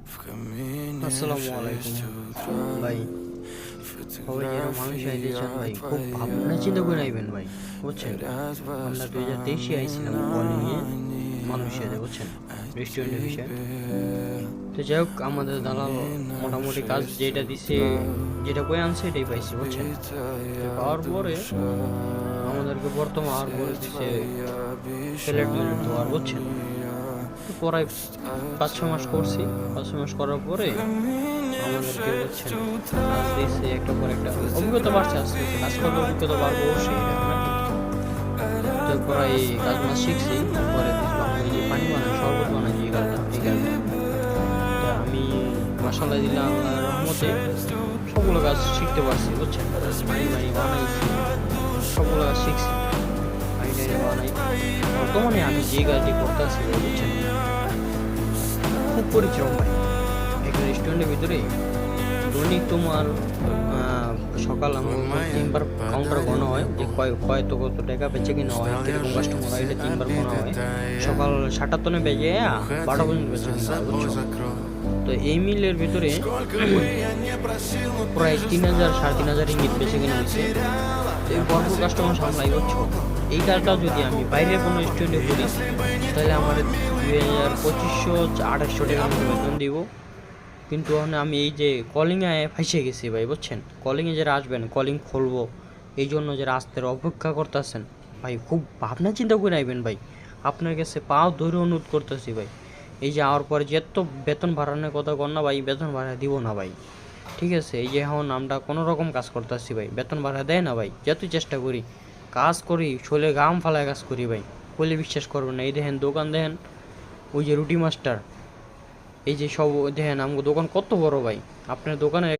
আসসালামু আলাইকুম ভাই। সবাই যারা মানুষ আইতেছেন ভাই, খুব ভাবনা চিন্তা করে আইবেন ভাই, বুঝছেন? আমরা 2023-এ আইছিলাম কলিংয়ে মালয়েশিয়াতে, বুঝছেন, রেস্টুরেন্টের বিষয়ে। তো যাই হোক, আমাদের দালাল মোটামুটি কাজ যেটা দিছে, যেটা কই আনছে এটাই পাইছি, বুঝছেন। তো পাওয়ার পরে আমাদেরকে বর্তমান আর বলে দিছে প্লেট ধোয়ার, বুঝছেন। তো প্রায় 5-6 মাস করছি। 5-6 মাস করার পরে আমাদেরকে, বুঝছেন, কাজ দিয়েছে একটার পর একটা। অভিজ্ঞতা বাড়ছে, আস্তে আস্তে কাজ করলে অভিজ্ঞতা বাড়বো অবশ্যই, এটা নাকি? তো প্রায় কাজ মাস শিখছি। পরে দেখলাম ওই যে পানি বানায়, শরবত বানায়, যে কাজটা, এই কাজটা তা আমি মাসাল্লাহ দিলাম আল্লাহর রহমতে সবগুলো কাজ শিখতে পারছি, বুঝছেন। পানি বানাইছি, সবগুলো কাজ শিখছি, পানি টানি বানাই। বর্তমানে আমি যে কাজটি করতেছি, বুঝছেন, খুব পরিশ্রম ভাই। একটা রেস্টুরেন্টের ভিতরে দৈনিক তোমার সকাল আমার 3বার কাউন্টার গোনা হয়, যে কত টাকা বেচে কিনা হয়, কিরকম কাস্টমার হয়, এটা 3বার গোনা হয়। সকাল 7টা বেজে 12টা পর্যন্ত বেচে কিনা হয়, বুঝছো। তো এই মিলের ভিতরে প্রায় 3,000 সাড়ে 3,000 ইঙ্গিত বেচে কিনা হয়েছে। তো এই ভরপুর কাস্টমার সামলাই, বুঝছো। এই কাজটা যদি আমি বাইরে কোনো রেস্টুরেন্টে করি, তাহলে আমার 2,500-2,800 টাকার মতো বেতন দিব। কিন্তু আমি এই যে কলিংয়ে ফাঁসে গেছি ভাই, বুঝছেন। কলিংয়ে যারা আসবেন, কলিং খুলবো, এই জন্য যারা আসতে অপেক্ষা করতেছেন ভাই, খুব ভাবনা চিন্তা করে আইবেন ভাই। আপনার কাছে পাও ধরে অনুরোধ করতেছি ভাই, এই যে আওয়ার পরে যত বেতন বাড়ানোর কথা কর না ভাই, বেতন বাড়া দিব না ভাই, ঠিক আছে। এই যে এখন আমরা কোনো রকম কাজ করতেছি ভাই, বেতন বাড়া দেয় না ভাই। যতই চেষ্টা করি, কাজ করি, শোলে ঘাম ফালায় কাজ করি ভাই, বলে বিশ্বাস করবেন না। এই দেখেন দোকান, দেখেন ওই যে রুটি মাস্টার, এই যে সব দেখেন, আমাকে দোকান কত বড় ভাই। আপনার দোকানে